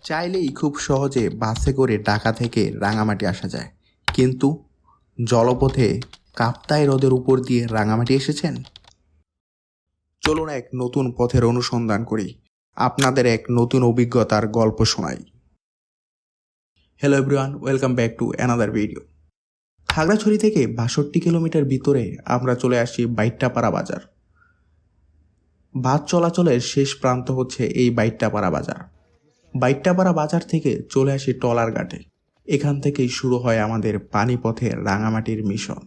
চাইলেই খুব সহজে বাসে করে ঢাকা থেকে রাঙামাটি আসা যায়, কিন্তু জলপথে কাপ্তাই হ্রদের উপর দিয়ে রাঙামাটি এসেছেন? চলুন এক নতুন পথের অনুসন্ধান করি, আপনাদের এক নতুন অভিজ্ঞতার গল্প শোনাই। Hello everyone, welcome back to another video. Khagrachari থেকে ৬২ কিলোমিটার ভিতরে আমরা চলে আসি বাইট্টাপাড়া বাজার। বাস চলাচলের শেষ প্রান্ত হচ্ছে এই বাইট্টাপাড়া বাজার। বাইট্টাপাড়া বাজার থেকে চলে আসি টলার ঘাটে। এখান থেকেই শুরু হয় আমাদের পানিপথে রাঙামাটির মিশন।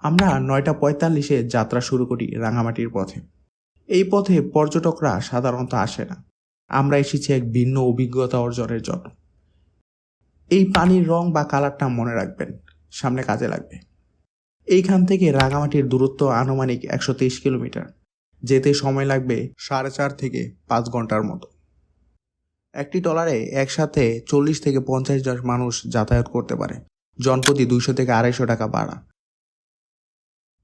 আমরা ৯:৪৫-এ যাত্রা শুরু করি রাঙামাটির পথে। এই পথে পর্যটকরা সাধারণত আসে না। আমরা এসেছি এক ভিন্ন অভিজ্ঞতা অর্জনের জন্য। এই পানির রং বা কালারটা মনে রাখবেন, সামনে কাজে লাগবে। এইখান থেকে রাঙামাটির দূরত্ব আনুমানিক ১২৩ কিলোমিটার। যেতে সময় লাগবে ৪.৫ থেকে ৫ ঘন্টার মতো। একটি ট্রলারে একসাথে ৪০ থেকে ৫০ জন মানুষ যাতায়াত করতে পারে। জনপ্রতি ২০০ থেকে ২৫০ টাকা ভাড়া।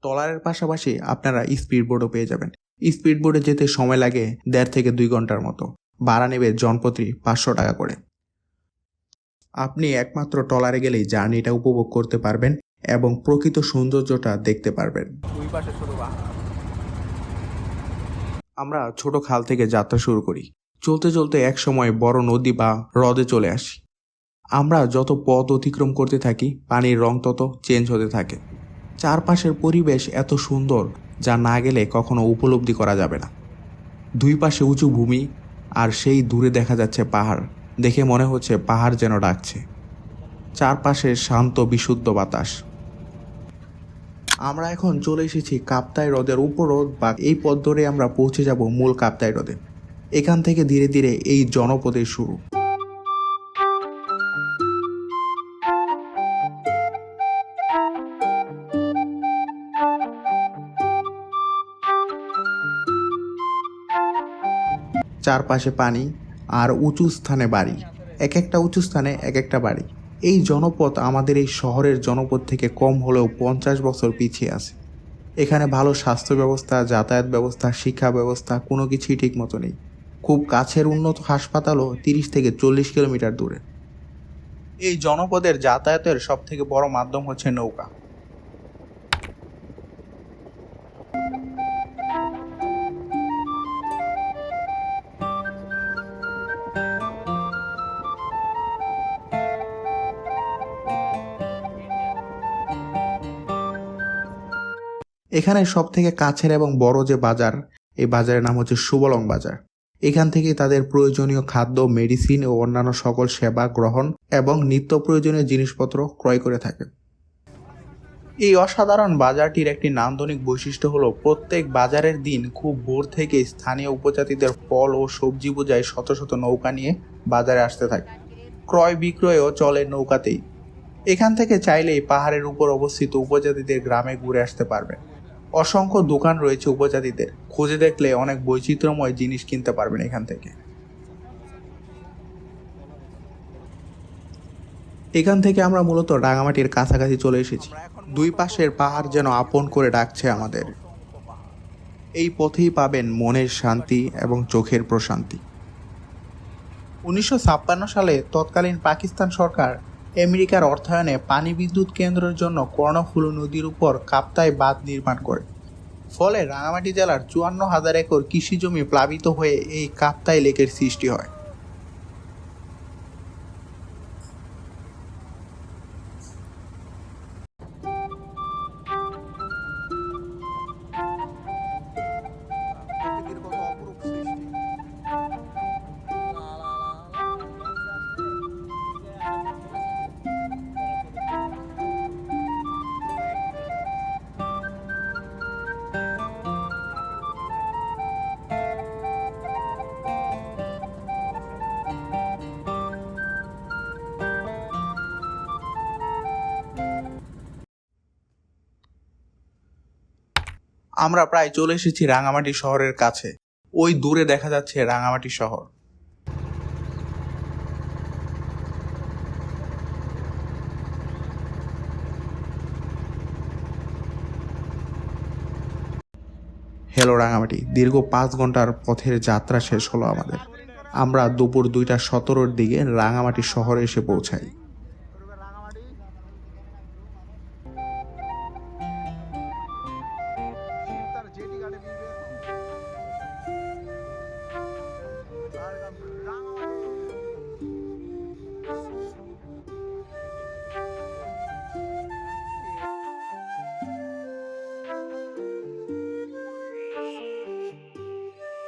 ট্রলারের পাশাপাশি আপনারা স্পিড বোটও পেয়ে যাবেন। স্পিড বোটে যেতে সময় লাগে ১.৫ থেকে ২ ঘন্টার মতো। ভাড়া নেবে জনপ্রতি ৫০০ টাকা করে। আপনি একমাত্র ট্রলারে গেলেই জার্নিটা উপভোগ করতে পারবেন এবং প্রকৃত সৌন্দর্যটা দেখতে পারবেন। আমরা ছোট খাল থেকে যাত্রা শুরু করি। চলতে চলতে এক সময় বড় নদী বা হ্রদে চলে আসি। আমরা যত পথ অতিক্রম করতে থাকি, পানির রং তত চেঞ্জ হতে থাকে। চারপাশের পরিবেশ এত সুন্দর যা না গেলে কখনো উপলব্ধি করা যাবে না। দুই পাশে উঁচু ভূমি আর সেই দূরে দেখা যাচ্ছে পাহাড়। দেখে মনে হচ্ছে পাহাড় যেন ডাকছে। চারপাশে শান্ত বিশুদ্ধ বাতাস। আমরা এখন চলে এসেছি কাপ্তাই হ্রদের উপরোধ বা এই পথ ধরে আমরা পৌঁছে যাব মূল কাপ্তাই হ্রদে। এখান থেকে ধীরে ধীরে এই জনপদের শুরু। চারপাশে পানি আর উঁচু স্থানে বাড়ি, এক একটা উঁচু স্থানে এক একটা বাড়ি। এই জনপদ আমাদের এই শহরের জনপদ থেকে কম হলেও ৫০ বছর পিছিয়ে আছে। এখানে ভালো স্বাস্থ্য ব্যবস্থা, যাতায়াত ব্যবস্থা, শিক্ষা ব্যবস্থা কোনো কিছুই ঠিক মতো নেই। খুব কাছের উন্নত হাসপাতালও ৩০ থেকে ৪০ কিলোমিটার দূরে। এই জনপদের যাতায়াতের সব থেকে বড় মাধ্যম হচ্ছে নৌকা। এখানে সব থেকে কাছের এবং বড় যে বাজার, এই বাজারের নাম হচ্ছে সুবলং বাজার। এখান থেকে তাদের প্রয়োজনীয় খাদ্য, মেডিসিন ও অন্যান্য সকল সেবা গ্রহণ এবং নিত্য প্রয়োজনীয় জিনিসপত্র ক্রয় করে থাকে। এই অসাধারণ বাজারটির একটি নান্দনিক বৈশিষ্ট্য হলো প্রত্যেক বাজারের দিন খুব ভোর থেকে স্থানীয় উপজাতিদের ফল ও সবজি বোঝাই শত শত নৌকা নিয়ে বাজারে আসতে থাকে। ক্রয় বিক্রয়ও চলে নৌকাতেই। এখান থেকে চাইলেই পাহাড়ের উপর অবস্থিত উপজাতিদের গ্রামে ঘুরে আসতে পারবেন। অসংখ্য দোকান রয়েছে উপজাতিদের, খুঁজে দেখলে অনেক বৈচিত্র্যময় জিনিস কিনতে পারবেন এখান থেকে। এখান থেকে আমরা মূলত রাঙামাটির কাছাকাছি চলে এসেছি। দুই পাশের পাহাড় যেন আপন করে ডাকছে আমাদের। এই পথেই পাবেন মনের শান্তি এবং চোখের প্রশান্তি। ১৯৫৬ সালে তৎকালীন পাকিস্তান সরকার আমেরিকার অর্থায়নে পানি বিদ্যুৎ কেন্দ্রের জন্য কর্ণফুলী নদীর উপর কাপ্তাই বাঁধ নির্মাণ করে। ফলে রাঙামাটি জেলার ৫৪,০০০ একর কৃষি জমি প্লাবিত হয়ে এই কাপ্তাই লেকের সৃষ্টি হয়। আমরা প্রায় চলে এসেছি রাঙামাটি শহরের কাছে। ওই দূরে দেখা যাচ্ছে রাঙামাটি শহর। হ্যালো রাঙামাটি। দীর্ঘ 5 ঘন্টার পথের যাত্রা শেষ হলো আমাদের। আমরা দুপুর 2টা 17-র দিকে রাঙামাটি শহরে এসে পৌঁছাই।